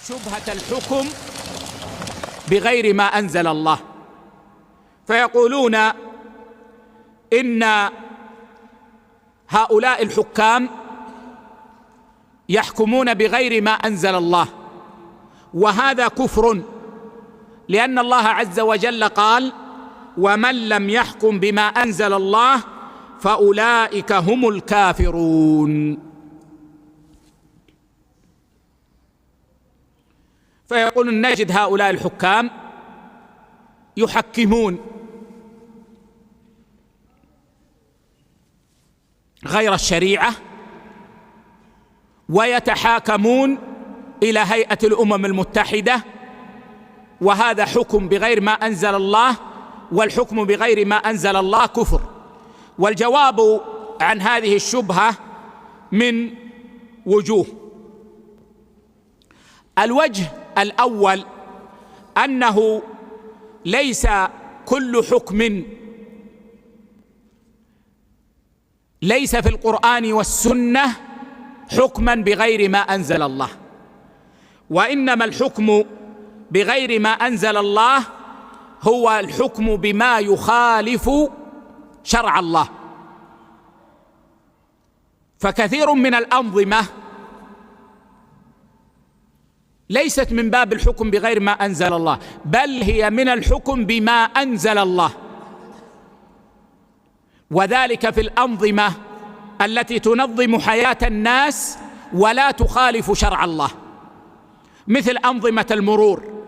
شبهة الحكم بغير ما أنزل الله، فيقولون إن هؤلاء الحكام يحكمون بغير ما أنزل الله، وهذا كفر، لأن الله عز وجل قال: ومن لم يحكم بما أنزل الله فأولئك هم الكافرون. فيقولون نجد هؤلاء الحكام يحكمون غير الشريعة ويتحاكمون إلى هيئة الأمم المتحدة، وهذا حكم بغير ما أنزل الله، والحكم بغير ما أنزل الله كفر. والجواب عن هذه الشبهة من وجوه. الوجه الأول أنه ليس كل حكم ليس في القرآن والسنة حكما بغير ما أنزل الله، وإنما الحكم بغير ما أنزل الله هو الحكم بما يخالف شرع الله. فكثير من الأنظمة ليست من باب الحكم بغير ما أنزل الله، بل هي من الحكم بما أنزل الله، وذلك في الأنظمة التي تنظم حياة الناس ولا تخالف شرع الله، مثل أنظمة المرور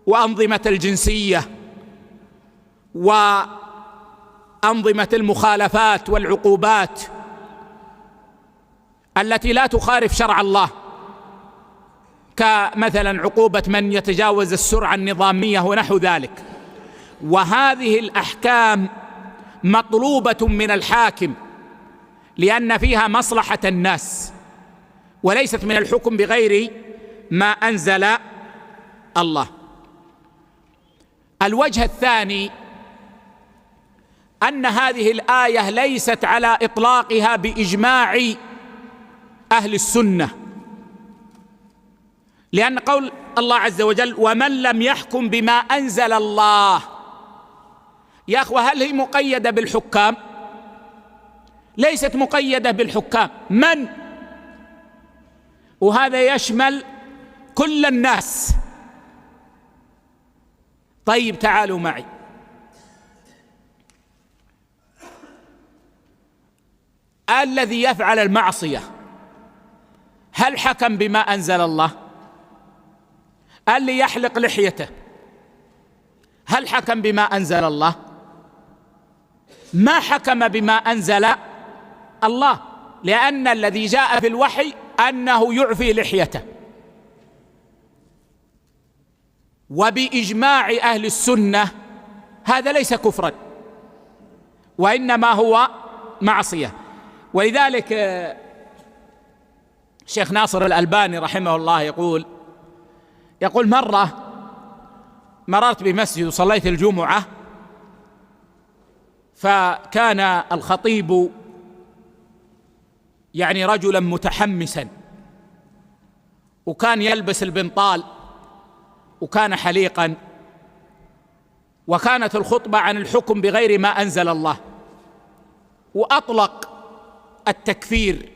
وأنظمة الجنسية وأنظمة المخالفات والعقوبات التي لا تخالف شرع الله، كمثلا عقوبة من يتجاوز السرعة النظامية ونحو ذلك. وهذه الأحكام مطلوبة من الحاكم لأن فيها مصلحة الناس، وليست من الحكم بغير ما أنزل الله. الوجه الثاني أن هذه الآية ليست على إطلاقها بإجماع أهل السنة، لأن قول الله عز وجل: ومن لم يحكم بما أنزل الله، يا أخوة هل هي مقيدة بالحكام؟ ليست مقيدة بالحكام، من؟ وهذا يشمل كل الناس. طيب تعالوا معي، الذي يفعل المعصية هل حكم بما أنزل الله؟ اللي يحلق لحيته هل حكم بما أنزل الله؟ ما حكم بما أنزل الله، لأن الذي جاء في الوحي أنه يعفي لحيته. وبإجماع أهل السنة هذا ليس كفرا، وإنما هو معصية. ولذلك الشيخ ناصر الألباني رحمه الله يقول مرة مررت بمسجد وصليت الجمعة، فكان الخطيب يعني رجلا متحمسا، وكان يلبس البنطال، وكان حليقا، وكانت الخطبة عن الحكم بغير ما أنزل الله، وأطلق التكفير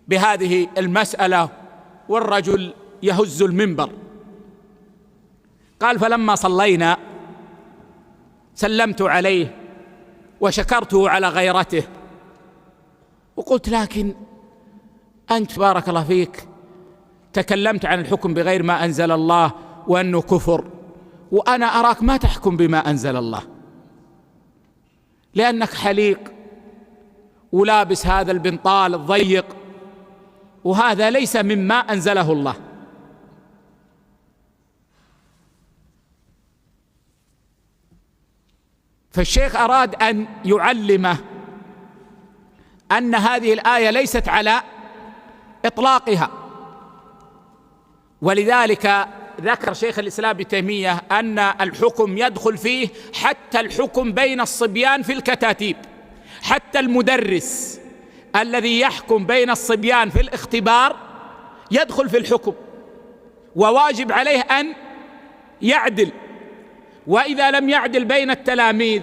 بهذه المسألة، والرجل يهز المنبر. قال: فلما صلينا سلمت عليه وشكرته على غيرته، وقلت: لكن أنت بارك الله فيك تكلمت عن الحكم بغير ما أنزل الله وأنه كفر، وأنا أراك ما تحكم بما أنزل الله، لأنك حليق ولابس هذا البنطال الضيق، وهذا ليس مما أنزله الله. فالشيخ أراد أن يعلمه أن هذه الآية ليست على إطلاقها، ولذلك ذكر شيخ الإسلام ابن تيمية أن الحكم يدخل فيه حتى الحكم بين الصبيان في الكتاتيب، حتى المدرس الذي يحكم بين الصبيان في الاختبار يدخل في الحكم، وواجب عليه أن يعدل، وإذا لم يعدل بين التلاميذ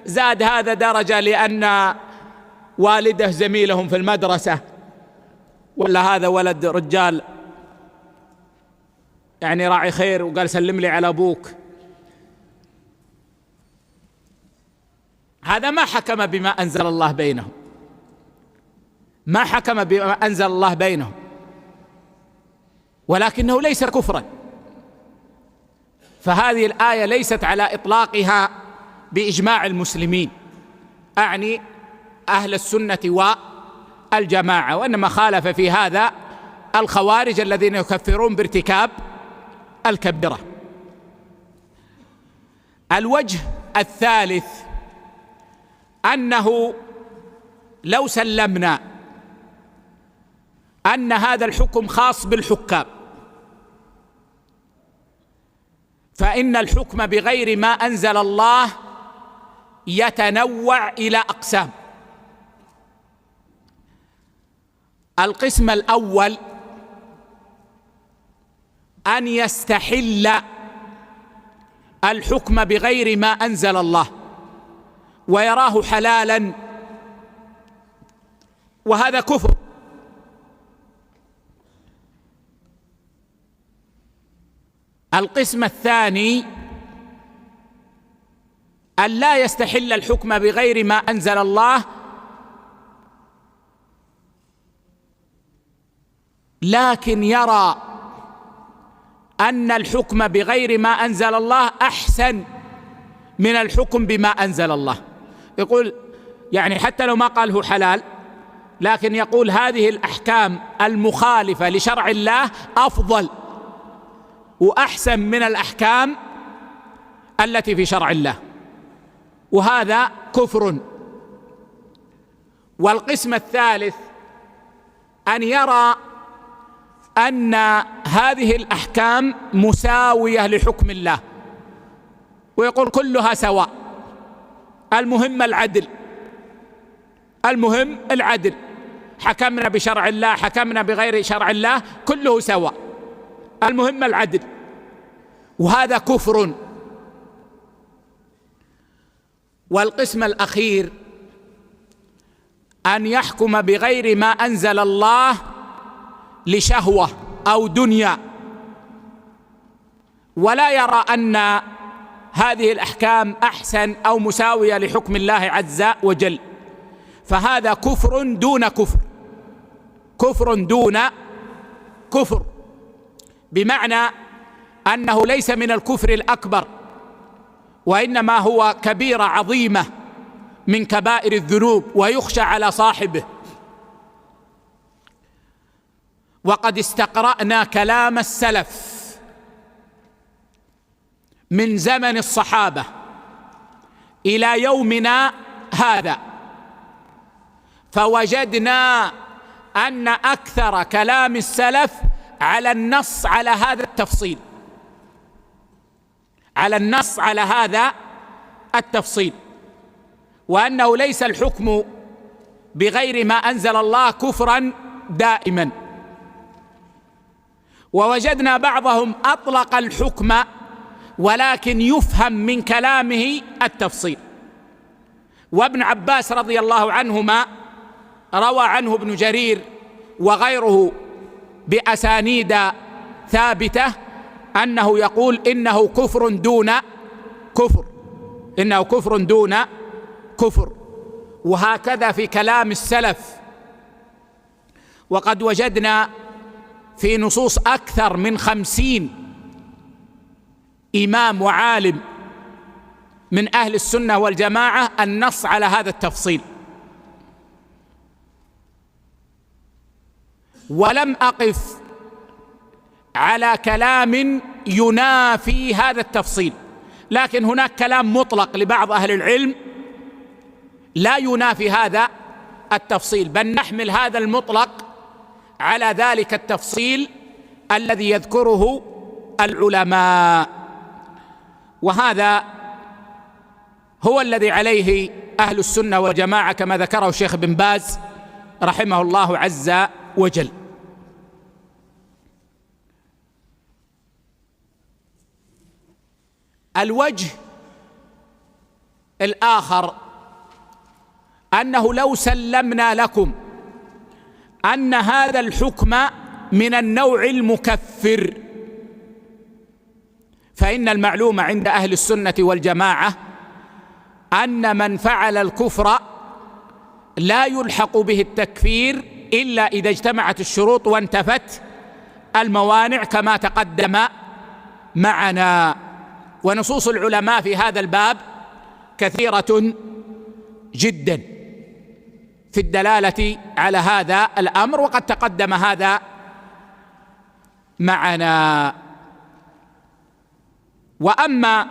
زاد هذا درجة لأن والده زميلهم في المدرسة، ولا هذا ولد رجال يعني راعي خير وقال سلم لي على أبوك. هذا ما حكم بما أنزل الله بينهم، ما حكم بما أنزل الله بينهم، ولكنه ليس كفرا. فهذه الآية ليست على إطلاقها بإجماع المسلمين، أعني أهل السنة والجماعة، وإنما خالف في هذا الخوارج الذين يكفرون بارتكاب الكبيرة. الوجه الثالث أنه لو سلمنا أن هذا الحكم خاص بالحكام، فإن الحكم بغير ما أنزل الله يتنوع إلى أقسام. القسم الأول أن يستحل الحكم بغير ما أنزل الله ويراه حلالا، وهذا كفر. القسم الثاني أن لا يستحل الحكم بغير ما أنزل الله، لكن يرى أن الحكم بغير ما أنزل الله أحسن من الحكم بما أنزل الله. يقول يعني حتى لو ما قال هو حلال، لكن يقول هذه الأحكام المخالفة لشرع الله أفضل وأحسن من الأحكام التي في شرع الله، وهذا كفر. والقسم الثالث أن يرى أن هذه الأحكام مساوية لحكم الله، ويقول كلها سواء، المهم العدل، المهم العدل، حكمنا بشرع الله حكمنا بغير شرع الله كله سواء، المهم العدل، وهذا كفر. والقسم الأخير أن يحكم بغير ما أنزل الله لشهوة أو دنيا، ولا يرى أن هذه الأحكام أحسن أو مساوية لحكم الله عز وجل، فهذا كفر دون كفر، كفر دون كفر، بمعنى أنه ليس من الكفر الأكبر، وإنما هو كبيرة عظيمة من كبائر الذنوب ويخشى على صاحبه. وقد استقرأنا كلام السلف من زمن الصحابة إلى يومنا هذا، فوجدنا أن أكثر كلام السلف على النص على هذا التفصيل، على النص على هذا التفصيل، وأنه ليس الحكم بغير ما أنزل الله كفرا دائما. ووجدنا بعضهم أطلق الحكم ولكن يفهم من كلامه التفصيل. وابن عباس رضي الله عنهما روى عنه ابن جرير وغيره بأسانيد ثابتة أنه يقول إنه كفر دون كفر، إنه كفر دون كفر. وهكذا في كلام السلف. وقد وجدنا في نصوص أكثر من 50 إمام وعالم من أهل السنة والجماعة النص على هذا التفصيل، ولم أقف على كلام ينافي هذا التفصيل، لكن هناك كلام مطلق لبعض أهل العلم لا ينافي هذا التفصيل، بل نحمل هذا المطلق على ذلك التفصيل الذي يذكره العلماء. وهذا هو الذي عليه أهل السنة والجماعة كما ذكره الشيخ بن باز رحمه الله عز وجل. الوجه الآخر أنه لو سلمنا لكم أن هذا الحكم من النوع المكفر، فإن المعلوم عند أهل السنة والجماعة أن من فعل الكفر لا يلحق به التكفير إلا إذا اجتمعت الشروط وانتفت الموانع كما تقدم معنا. ونصوص العلماء في هذا الباب كثيرة جدا في الدلالة على هذا الأمر، وقد تقدم هذا معنا. وأما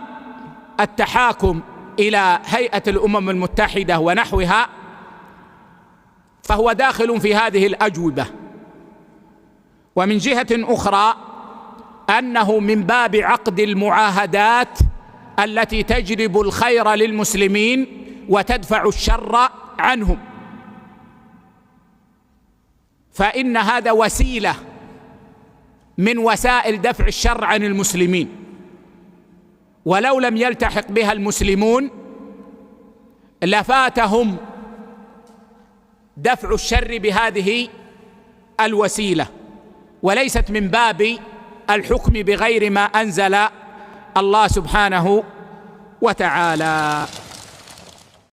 التحاكم إلى هيئة الأمم المتحدة ونحوها فهو داخل في هذه الأجوبة. ومن جهة أخرى أنه من باب عقد المعاهدات التي تجلب الخير للمسلمين وتدفع الشر عنهم، فإن هذا وسيلة من وسائل دفع الشر عن المسلمين، ولو لم يلتحق بها المسلمون لفاتهم دفع الشر بهذه الوسيلة، وليست من باب الحكم بغير ما أنزل الله سبحانه وتعالى.